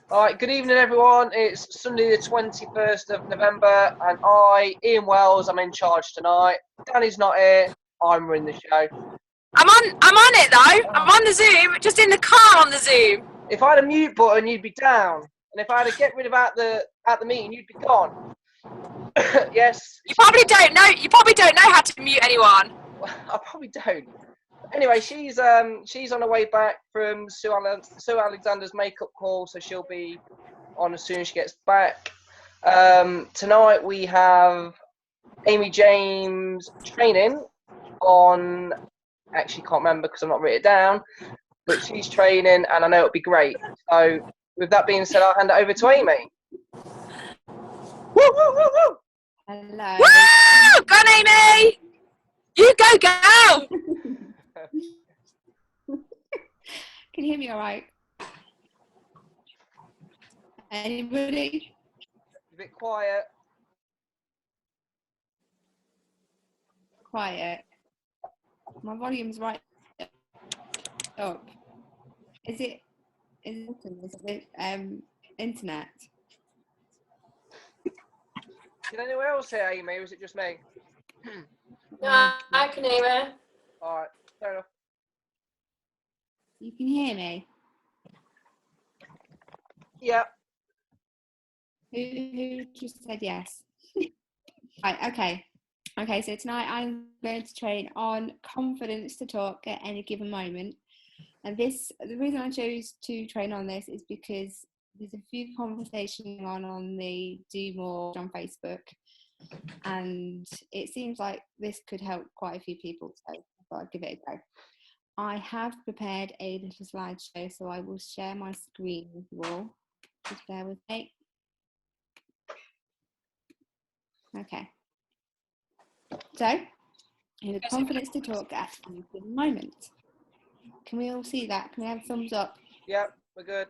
All right, good evening, everyone. It's Sunday, the 21st of November, and Ian Wells, I'm in charge tonight. Danny's not here. I'm running the show. I'm on it though. I'm on the Zoom, just in the car on the Zoom. If I had a mute button, you'd be down, and if I had to get rid of at the meeting, you'd be gone. Yes. You probably don't know. You probably don't know how to mute anyone. I probably don't. Anyway, she's on her way back from Sue Alexander's makeup call, so she'll be on as soon as she gets back. Tonight we have Aimee James training on. Actually, can't remember because I've not written it down, but she's training, and I know it'll be great. So, with that being said, I'll hand it over to Aimee. Woo woo woo woo! Hello. Woo! Go on, Aimee. You go. Can you hear me all right? Anybody? A bit quiet. Quiet. My volume's right up. Is it internet? Can anyone else hear Aimee, or is it just me? No, I can hear her. All right, fair enough. You can hear me? Yeah. Who just said yes? Right, okay, so tonight I'm going to train on confidence to talk at any given moment. And the reason I chose to train on this is because there's a few conversations on the Do More on Facebook, and it seems like this could help quite a few people, so I thought I'd give it a go. I have prepared a little slideshow, so I will share my screen with you all. Just bear with me. Okay. So, in the confidence to talk at any given moment. Can we all see that? Can we have a thumbs up? Yep, we're good.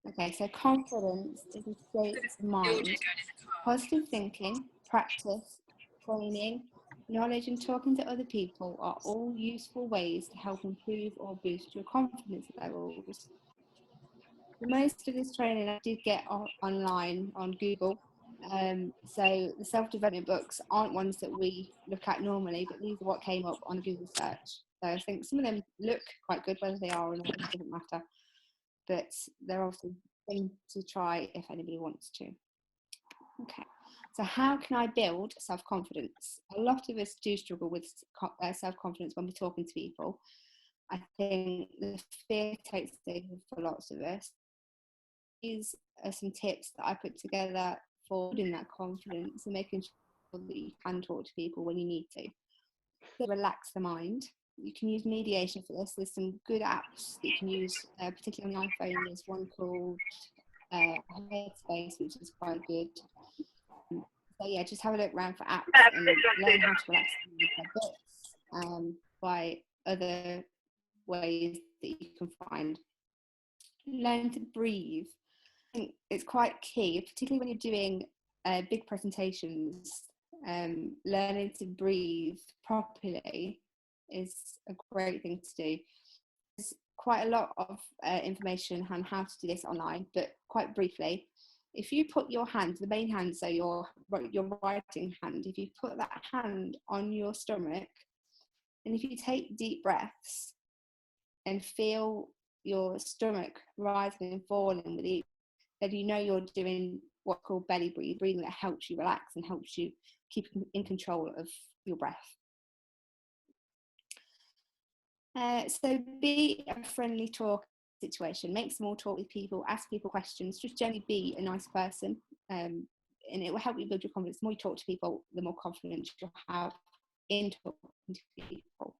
Okay, so confidence is a state of mind. Positive thinking, practice, training, knowledge and talking to other people are all useful ways to help improve or boost your confidence levels. Most of this training I did get online on Google. So the self-development books aren't ones that we look at normally, but these are what came up on a Google search. So I think some of them look quite good, whether they are or not, it doesn't matter. But they're also things to try if anybody wants to. Okay, so how can I build self-confidence? A lot of us do struggle with self-confidence when we're talking to people. I think the fear takes over for lots of us. These are some tips that I put together for building that confidence and making sure that you can talk to people when you need to. So relax the mind. You can use mediation for this. There's some good apps that you can use, particularly on the iPhone. There's one called Headspace, which is quite good. So yeah, just have a look around for apps and learn how to relax by books, by other ways that you can find. Learn to breathe. I think it's quite key, particularly when you're doing big presentations. Learning to breathe properly is a great thing to do. There's quite a lot of information on how to do this online, but quite briefly, if you put your hand, the main hand, so your writing hand, if you put that hand on your stomach, and if you take deep breaths and feel your stomach rising and falling with each, then you know you're doing what's called belly breathing that helps you relax and helps you keep in control of your breath. So be a friendly talk situation, make small talk with people, ask people questions, just generally be a nice person, and it will help you build your confidence. The more you talk to people, the more confidence you'll have in talking to people.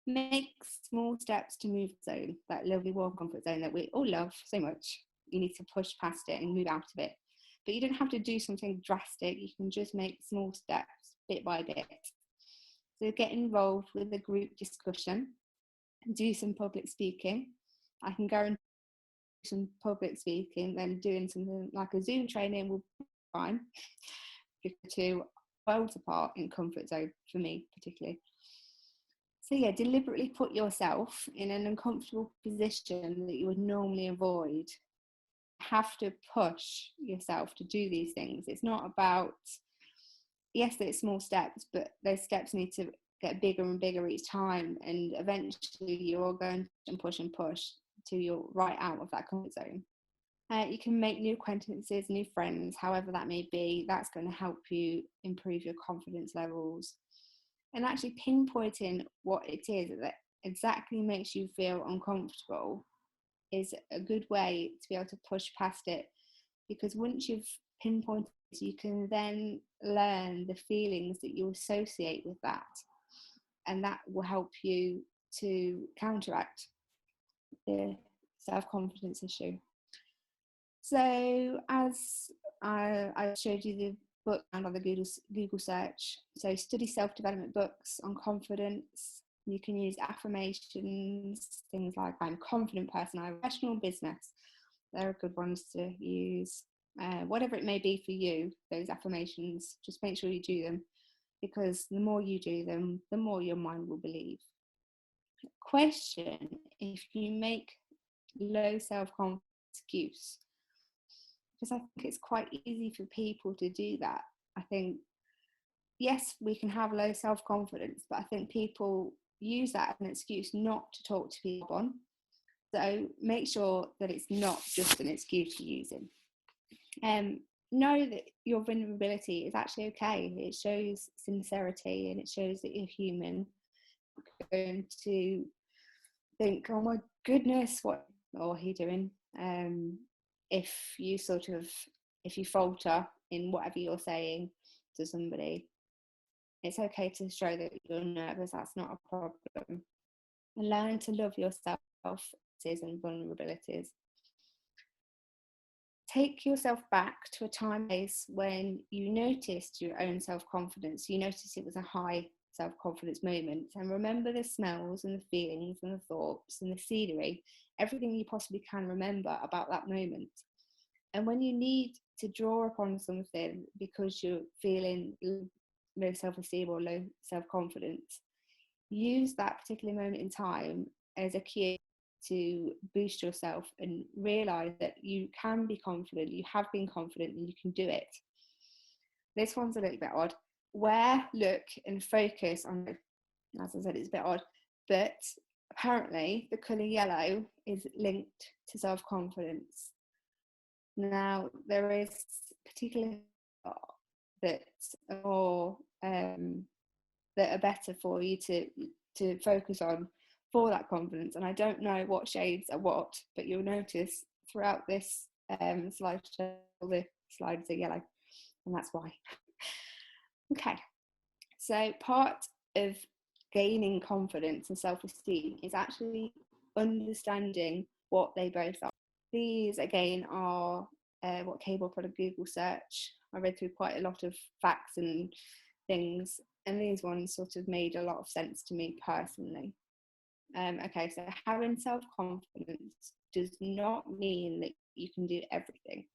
Make small steps to move the zone, that lovely warm comfort zone that we all love so much. You need to push past it and move out of it. But you don't have to do something drastic. You can just make small steps bit by bit. So get involved with a group discussion, do some public speaking. I can guarantee some public speaking, then doing something like a Zoom training will be fine. The two worlds apart in comfort zone for me particularly. So yeah, deliberately put yourself in an uncomfortable position that you would normally avoid. You have to push yourself to do these things. It's not about, yes, there's small steps, but those steps need to get bigger and bigger each time, and eventually you're going to push and push till you're right out of that comfort zone. You can make new acquaintances, new friends, however that may be. That's going to help you improve your confidence levels. And actually pinpointing what it is that exactly makes you feel uncomfortable is a good way to be able to push past it, because once you've pinpointed, you can then learn the feelings that you associate with that, and that will help you to counteract the self-confidence issue. So as I showed you the book and on the Google search, so study self-development books on confidence. You can use affirmations, things like I'm a confident person, I have a professional business. They're good ones to use. Whatever it may be for you, those affirmations, just make sure you do them, because the more you do them, the more your mind will believe. Question: if you make low self-confidence excuse, because I think it's quite easy for people to do that. I think, yes, we can have low self-confidence, but I think people use that as an excuse not to talk to people on. So make sure that it's not just an excuse you're using. Know that your vulnerability is actually okay. It shows sincerity and it shows that you're human. You're going to think, oh my goodness, what are he doing? If you falter in whatever you're saying to somebody, it's okay to show that you're nervous. That's not a problem. And learn to love yourself and vulnerabilities. Take yourself back to a time place when you noticed your own self-confidence. You noticed it was a high self-confidence moment, and remember the smells and the feelings and the thoughts and the scenery, everything you possibly can remember about that moment. And when you need to draw upon something because you're feeling low self-esteem or low self-confidence, use that particular moment in time as a cue to boost yourself and realize that you can be confident, you have been confident, and you can do it. This one's a little bit odd. Where, look, and focus on, as I said, it's a bit odd, but apparently the colour yellow is linked to self-confidence. Now, there is particular that are more that are better for you to focus on for that confidence, and I don't know what shades are what, but you'll notice throughout this slideshow the slides are yellow, and that's why. Okay, so part of gaining confidence and self-esteem is actually understanding what they both are. These again are what came up on a Google search. I read through quite a lot of facts and things, and these ones sort of made a lot of sense to me personally. Okay, so having self-confidence does not mean that you can do everything.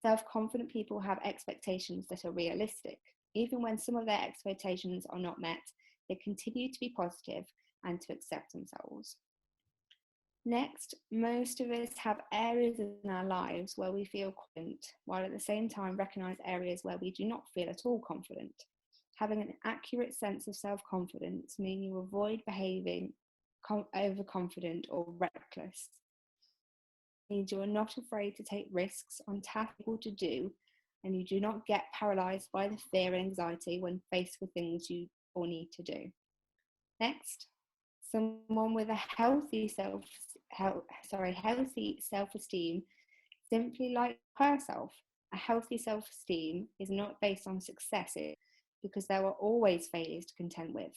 Self-confident people have expectations that are realistic. Even when some of their expectations are not met, they continue to be positive and to accept themselves. Next, most of us have areas in our lives where we feel confident, while at the same time recognise areas where we do not feel at all confident. Having an accurate sense of self-confidence means you avoid behaving overconfident or reckless. It means you are not afraid to take risks on tasks to do, and you do not get paralysed by the fear and anxiety when faced with things you all need to do. Next, someone with a healthy self-esteem simply like herself. A healthy self-esteem is not based on successes, because there are always failures to contend with.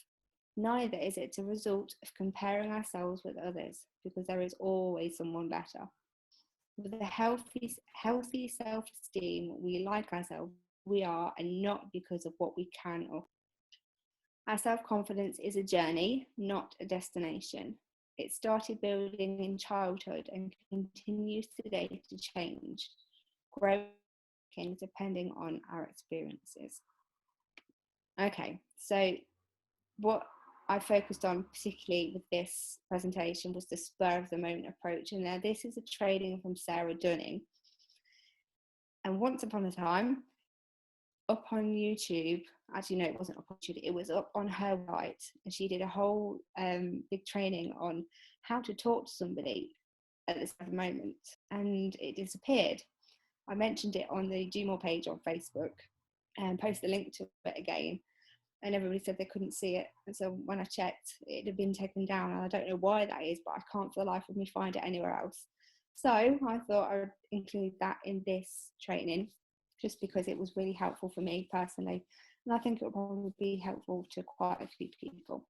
Neither is it a result of comparing ourselves with others, because there is always someone better. With a healthy self-esteem, we like ourselves, we are, and not because of what we can or. Our self-confidence is a journey, not a destination. It started building in childhood and continues today to change, growing depending on our experiences. Okay, so what I focused on particularly with this presentation was the spur of the moment approach. And now this is a training from Sarah Dunning. And once upon a time, up on YouTube, actually no, it wasn't up on YouTube, it was up on her website, and she did a whole big training on how to talk to somebody at this moment, and it disappeared. I mentioned it on the Do More page on Facebook and posted the link to it again, and everybody said they couldn't see it. And so when I checked, it had been taken down, and I don't know why that is, but I can't for the life of me find it anywhere else. So I thought I would include that in this training, just because it was really helpful for me personally, and I think it will probably be helpful to quite a few people.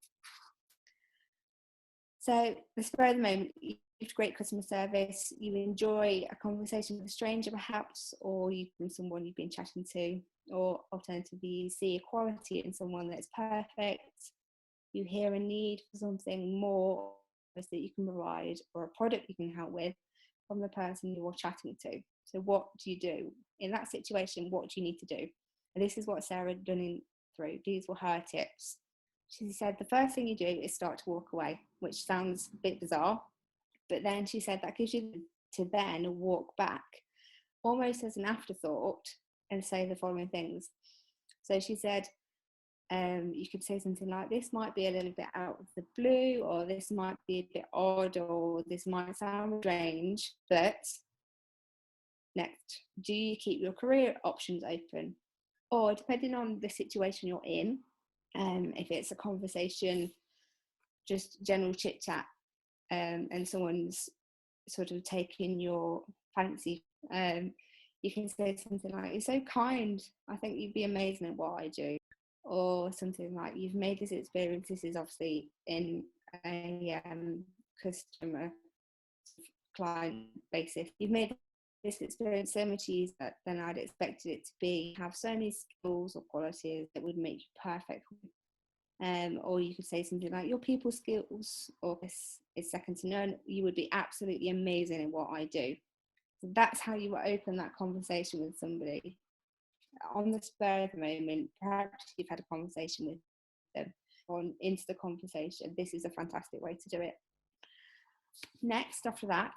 So the spur of the moment, you have great customer service, you enjoy a conversation with a stranger perhaps, or you from someone you've been chatting to, or alternatively you see a quality in someone that's perfect, you hear a need for something more that you can provide, or a product you can help with from the person you're chatting to. So what do you do? In that situation, what do you need to do? And this is what Sarah Dunning through. These were her tips. She said the first thing you do is start to walk away, which sounds a bit bizarre, but then she said that gives you to then walk back almost as an afterthought and say the following things. So she said, you could say something like, this might be a little bit out of the blue, or this might be a bit odd, or this might sound strange, but next, do you keep your career options open? Or depending on the situation you're in, if it's a conversation, just general chit chat, and someone's sort of taking your fancy, you can say something like, you're so kind, I think you'd be amazing at what I do. Or something like, you've made this experience, this is obviously in a customer client basis, you've made this experience so much easier than I'd expected it to be, have so many skills or qualities that would make you perfect. Or you could say something like, your people skills or this is second to none, you would be absolutely amazing in what I do. So that's how you would open that conversation with somebody. On the spur of the moment, perhaps you've had a conversation with them on into the conversation. This is a fantastic way to do it. Next, after that,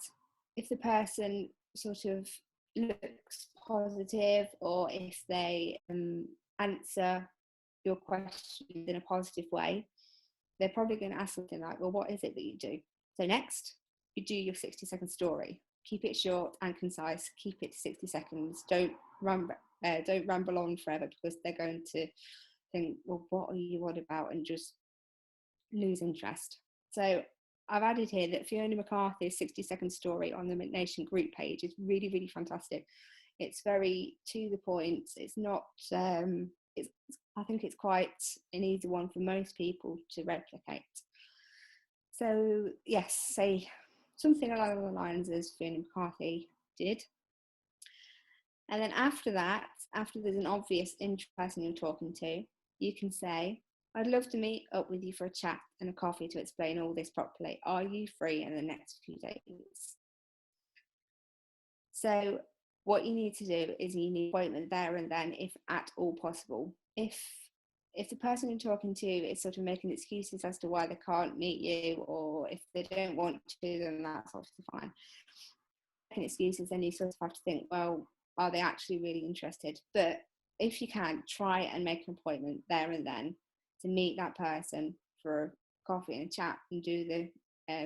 if the person sort of looks positive, or if they answer your question in a positive way, they're probably going to ask something like, well, what is it that you do? So next, you do your 60-second story. Keep it short and concise. Keep it to 60 seconds. Don't ramble on forever, because they're going to think, well, what are you on about, and just lose interest. So I've added here that Fiona McCarthy's 60-second story on the McNation group page is really, really fantastic. It's very to the point. It's not, I think it's quite an easy one for most people to replicate. So yes, say something along the lines as Fiona McCarthy did. And then after that, after there's an obvious person you're talking to, you can say, I'd love to meet up with you for a chat and a coffee to explain all this properly. Are you free in the next few days? So what you need to do is you need an appointment there and then, if at all possible. If the person you're talking to is sort of making excuses as to why they can't meet you, or if they don't want to, then that's obviously fine. Making excuses, then you sort of have to think, well, are they actually really interested? But if you can, try and make an appointment there and then to meet that person for coffee and chat and do the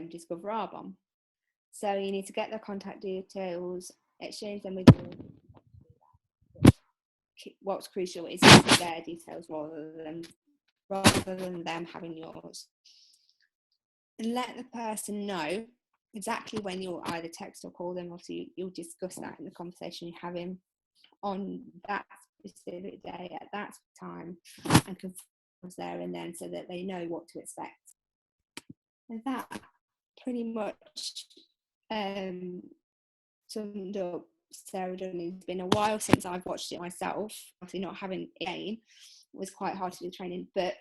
Discover Our Bomb. So you need to get their contact details, exchange them with you. What's crucial is their details rather than them having yours. And let the person know exactly when you'll either text or call them. Obviously, you'll discuss that in the conversation you're having on that specific day at that time, and confirm there and then, so that they know what to expect. And that pretty much summed up Sarah Dunning. It's been a while since I've watched it myself. Obviously, not having it again was quite hard to do training, but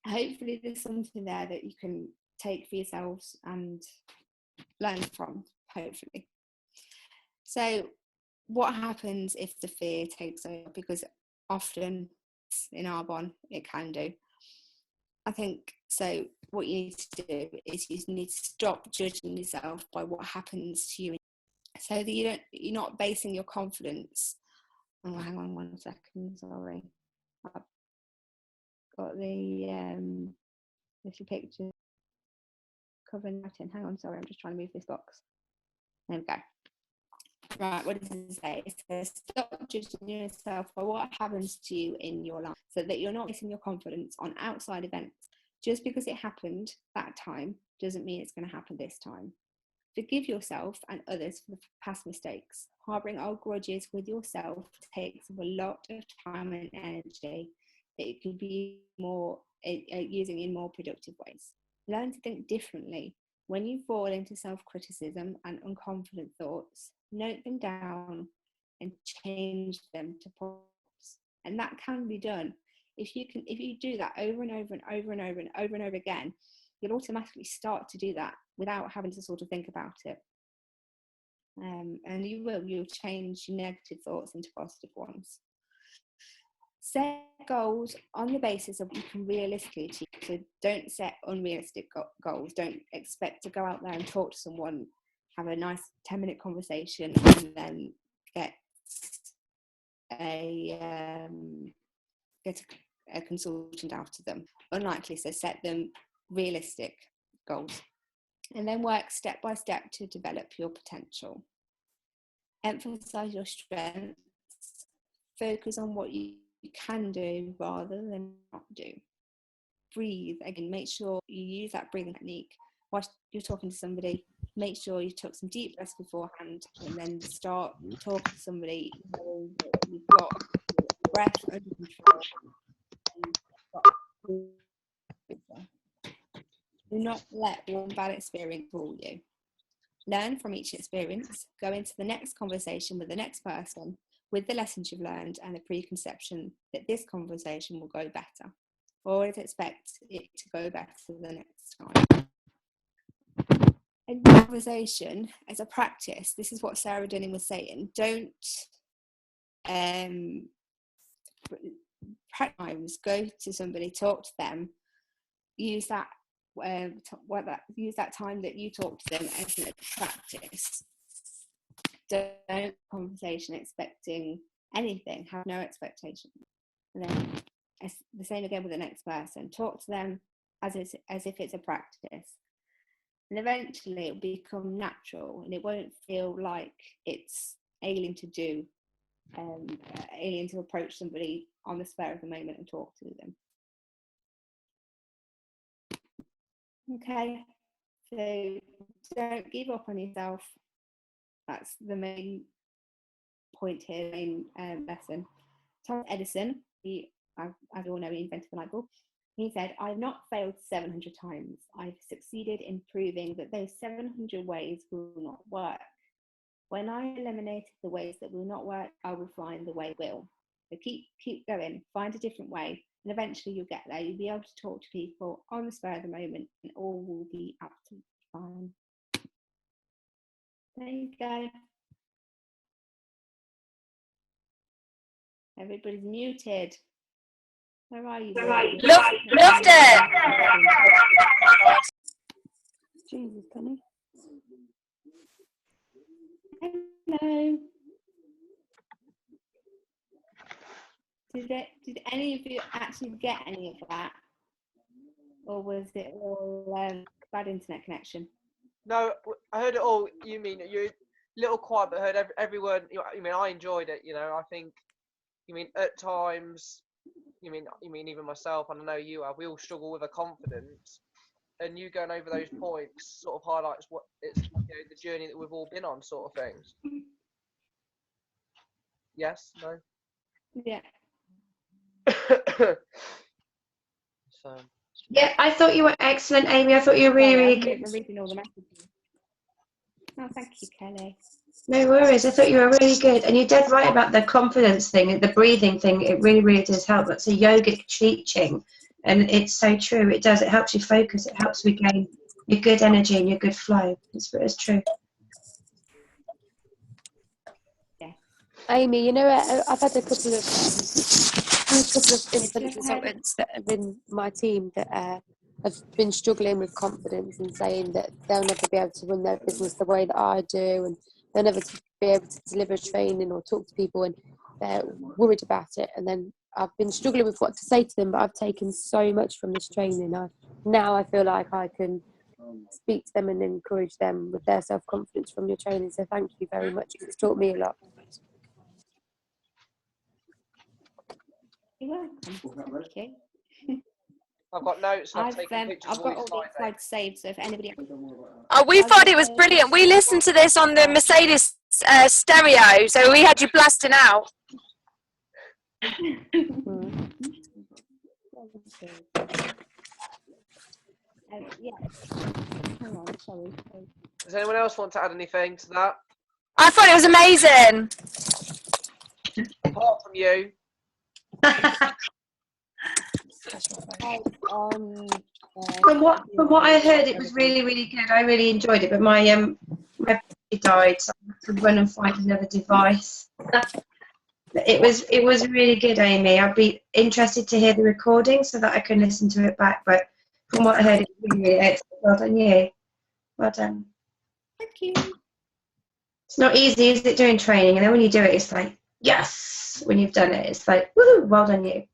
hopefully there's something there that you can take for yourselves and learn from, hopefully. So what happens if the fear takes over? Because often in Arbonne it can do. I think so. What you need to do is you need to stop judging yourself by what happens to you, so that you're not basing your confidence. Oh, hang on 1 second. Sorry, I've got the little picture covering that in. Hang on, sorry, I'm just trying to move this box. There we go. Right, what does it say? It says stop judging yourself by what happens to you in your life, so that you're not basing your confidence on outside events. Just because it happened that time doesn't mean it's going to happen this time. Forgive yourself and others for the past mistakes. Harbouring old grudges with yourself takes up a lot of time and energy that you could be using in more productive ways. Learn to think differently. When you fall into self-criticism and unconfident thoughts, note them down and change them to prompts. And that can be done. If you do that over and over and over and over and over and over again, you'll automatically start to do that without having to sort of think about it. And you'll change your negative thoughts into positive ones. Set goals on the basis of what you can realistically achieve. So don't set unrealistic goals. Don't expect to go out there and talk to someone, have a nice 10-minute conversation, and then get a consultant after them. Unlikely. So set them realistic goals, and then work step by step to develop your potential. Emphasize your strengths. Focus on what you can do rather than not do. Breathe. Again, make sure you use that breathing technique whilst you're talking to somebody. Make sure you took some deep breaths beforehand, and then start talking to somebody knowing that you've got your breath under control. Do not let one bad experience fool you. Learn from each experience. Go into the next conversation with the next person with the lessons you've learned and the preconception that this conversation will go better. Always expect it to go better the next time. In conversation as a practice, this is what Sarah Dunning was saying. Don't practice. Go to somebody, talk to them. Use that time that you talk to them as a practice. Don't conversation expecting anything. Have no expectation. And then it's the same again with the next person. Talk to them as if it's a practice. And eventually it'll become natural, and it won't feel like it's alien to do, alien to approach somebody on the spur of the moment and talk to them. Okay, so don't give up on yourself. That's the main point here, main lesson. Thomas Edison, as we all know, he invented the light bulb. He said, "I've not failed 700 times. I've succeeded in proving that those 700 ways will not work. When I eliminated the ways that will not work, I will find the way will." So keep going, find a different way, and eventually you'll get there. You'll be able to talk to people on the spur of the moment, and all will be absolutely fine. There you go. Everybody's muted. Where are you? Loved it. Jesus, Penny. Hello. Did any of you actually get any of that, or was it all bad internet connection? No, I heard it all. You mean you're a little quiet, but heard every word. You mean I enjoyed it. I think. You mean at times. You mean even myself, and I know you have. We all struggle with a confidence, and you going over those points sort of highlights what it's the journey that we've all been on, sort of things. Yes. No. Yeah. So. Yeah, I thought you were excellent, Aimee. I thought you were really good. I'm reading all the messages. Oh, thank you, Kelly. No worries. I thought you were really good. And you're dead right about the confidence thing, the breathing thing. It really, really does help. That's a yogic teaching. And it's so true. It does. It helps you focus. It helps regain your good energy and your good flow. It's true. Yeah. Aimee, I've had a couple of a couple of independent Go ahead. consultants that have in my team that have been struggling with confidence and saying that they'll never be able to run their business the way that I do, and they'll never be able to deliver training or talk to people, and they're worried about it. And then I've been struggling with what to say to them, but I've taken so much from this training. Now I feel like I can speak to them and encourage them with their self-confidence from your training. So thank you very much, because it's taught me a lot. You're welcome. Thank you. I've got notes and I've I've taken pictures I've of got all all your the slides. slides saved, so if anybody Oh, we thought it was brilliant. We listened to this on the Mercedes stereo, so we had you blasting out. yeah. Hang on, sorry. Does anyone else want to add anything to that? I thought it was amazing. Apart from you. From what I heard, it was really, really good. I really enjoyed it, but my battery died, so I had to run and find another device. It was really good, Amy. I'd be interested to hear the recording so that I can listen to it back. But from what I heard, it was really, really excellent. Well done, you. Well done. Thank you. It's not easy, is it, doing training? And then when you do it, it's like, yes. When you've done it, it's like, woohoo, well done, you.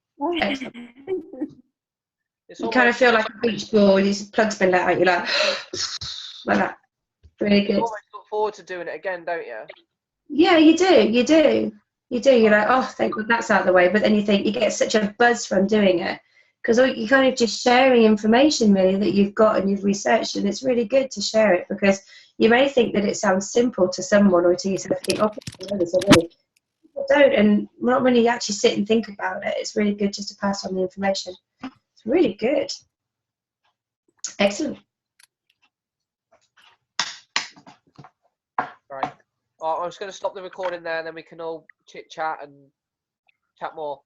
Excellent. You kind of feel like a beach ball with these plugs been let out. You're like that. Really You good. always look forward to doing it again, don't you? Yeah, you do. You do. You do. You're like, oh, thank God that's out of the way. But then you think you get such a buzz from doing it, because you're kind of just sharing information really that you've got and you've researched, and it's really good to share it, because you may think that it sounds simple to someone, or to yourself think, oh, I know this already. But don't, and not when you actually sit and think about it. It's really good just to pass on the information. It's really good. Excellent. Right. I'm just going to stop the recording there, and then we can all chit chat and chat more.